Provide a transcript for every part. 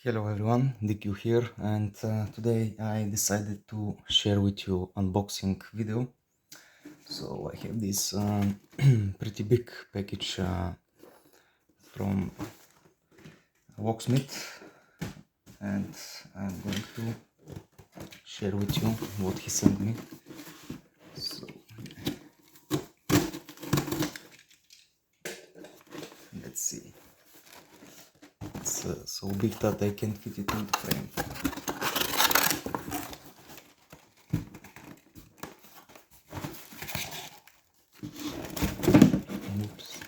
Hello everyone, DQ here, and today I decided to share with you unboxing video. So I have this pretty big package from locksmith, and I'm going to share with you what he sent me. So let's see. It's so big that I can't fit it in the frame. Oops.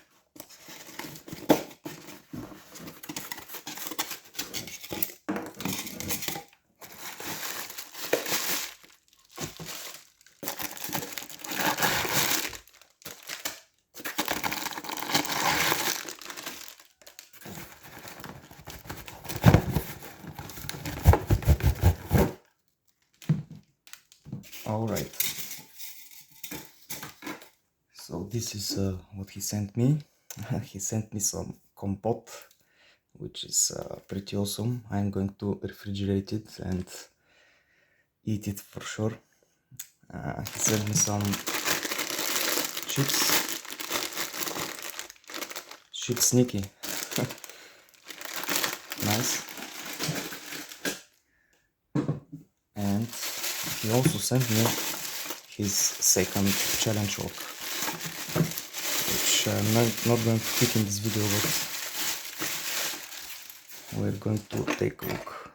All right. So this is what he sent me. He sent me some compot, which is pretty awesome. I'm going to refrigerate it and eat it for sure. He sent me some chips. Chips sneaky. Nice. And he also sent me his second challenge lock, which I'm not going to pick in this video, but we're going to take a look.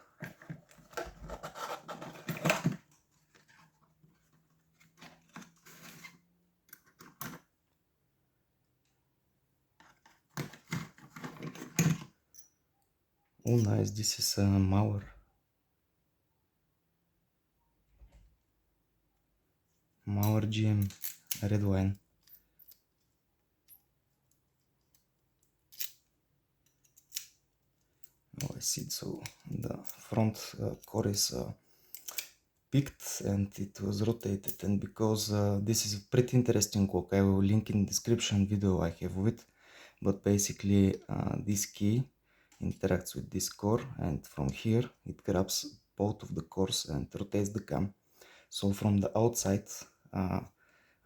Oh nice, this is a Mauer. Mauer GM red wine. Oh, I see it. So the front core is picked and it was rotated, and because this is a pretty interesting lock, I will link in description video I have of it, but basically this key interacts with this core, and from here it grabs both of the cores and rotates the cam. So from the outside I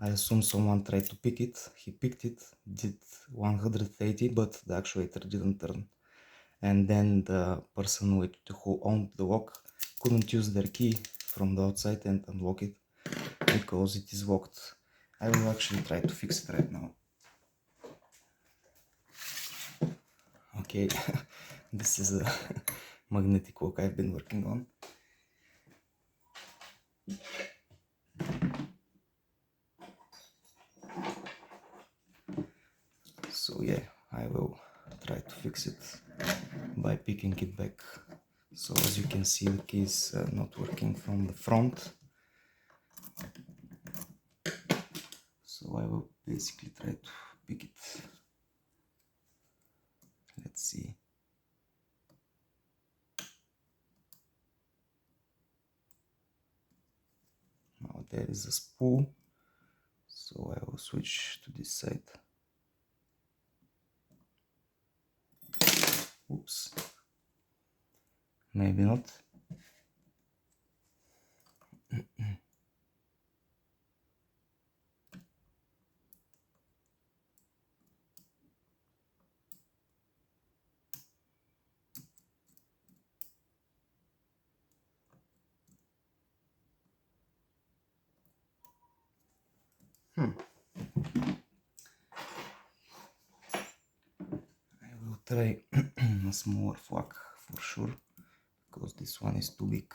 assume someone tried to pick it, he picked it, did 180, but the actuator didn't turn, and then the person who owned the lock couldn't use their key from the outside and unlock it because it is locked. I will actually try to fix it right now. Okay, this is a magnetic lock I've been working on. So yeah, I will try to fix it by picking it back. So as you can see, the key is not working from the front. So I will basically try to pick it. Let's see. Now there is a spool, so I will switch to this side. Oops. Maybe not. I will try a smaller flak for sure, because this one is too big.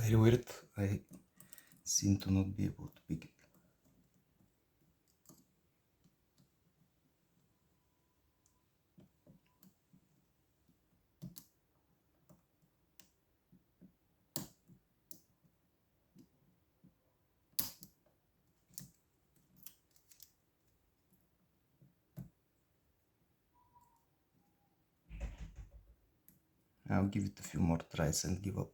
Very weird. I seem to not be able to pick it. I'll give it a few more tries and give up.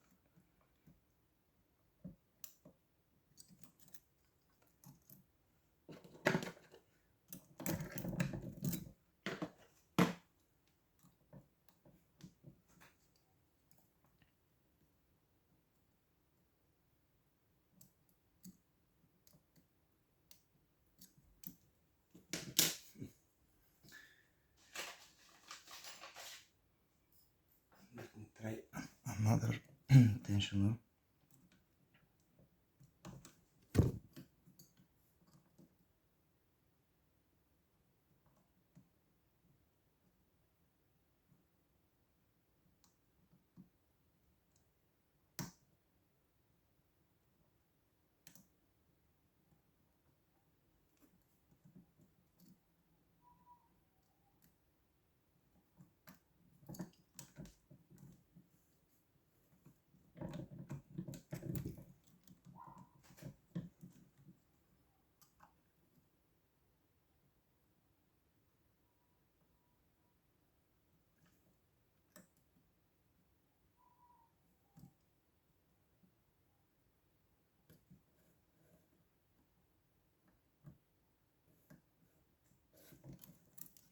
Let me try another tensioner.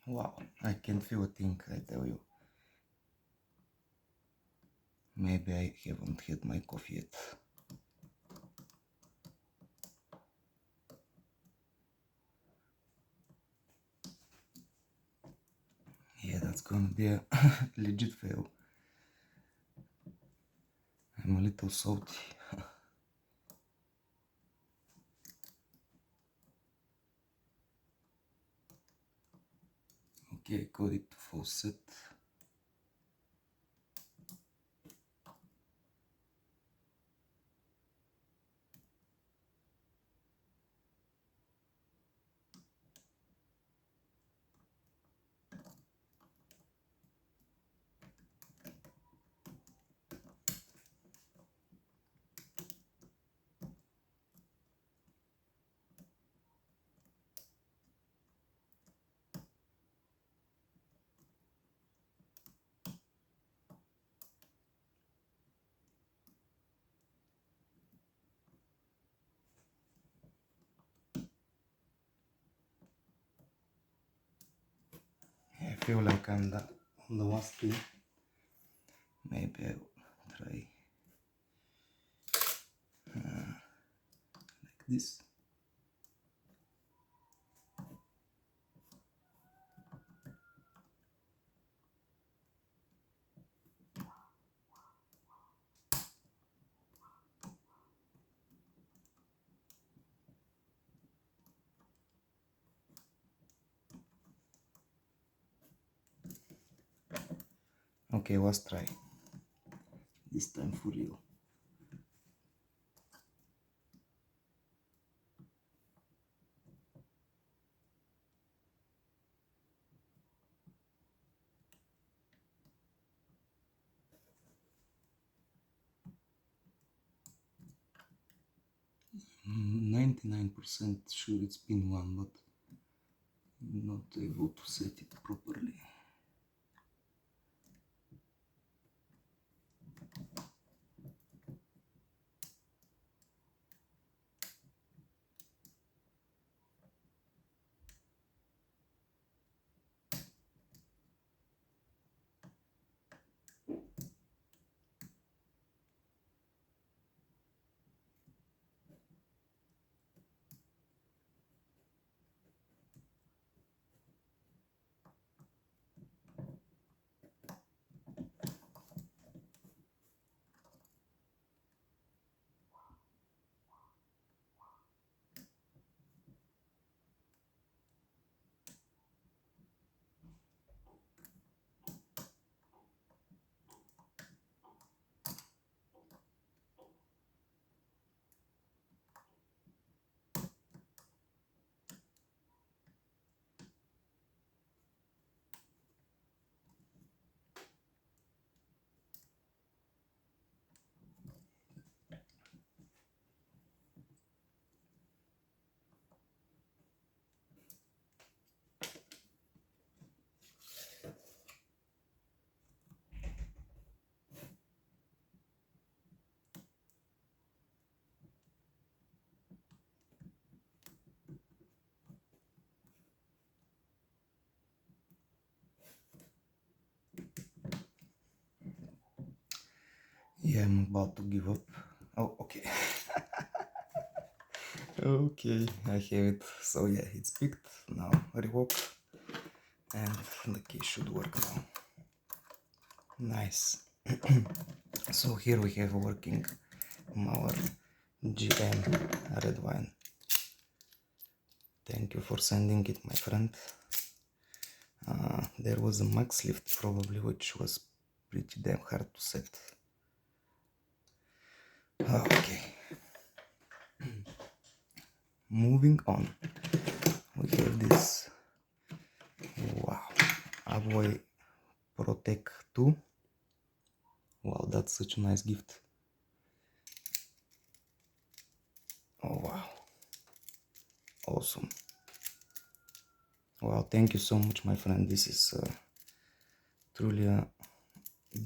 Wow, I can't feel a thing, I tell you. Maybe I haven't had my coffee yet. Yeah, that's gonna be a legit fail. I'm a little salty. Okay, I got it to full set. I feel like I'm on the last thing. Maybe I'll try like this. Okay, let's try. This time for real. I'm 99% sure it's pin 1, but I'm not able to set it properly. Yeah, I'm about to give up. Oh, okay. Okay, I have it. So yeah, it's picked. Now revoke. And the key should work now. Nice. So here we have working our GM red wine. Thank you for sending it, my friend. There was a max lift probably, which was pretty damn hard to set. Okay. Moving on. We have this, wow, Avoy Protect 2. Wow, that's such a nice gift. Oh wow, awesome. Wow, thank you so much, my friend. This is truly a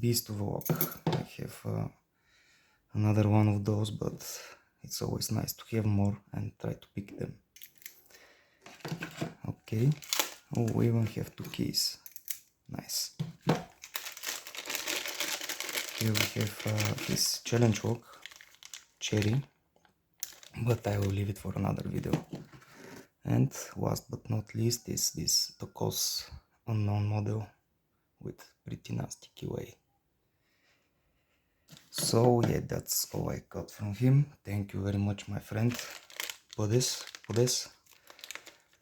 beast of a lock. I have another one of those, but it's always nice to have more and try to pick them. Okay. Oh, we even have 2 keys. Nice. Here we have this challenge lock, cherry, but I will leave it for another video. And last but not least is this Tokos unknown model with pretty nasty QA. So yeah, that's all I got from him. Thank you very much, my friend, for this.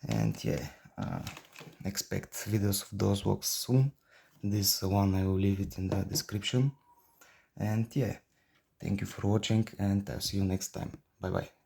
And yeah, expect videos of those locks soon. This one I will leave it in the description. And yeah, thank you for watching, and I'll see you next time. Bye bye.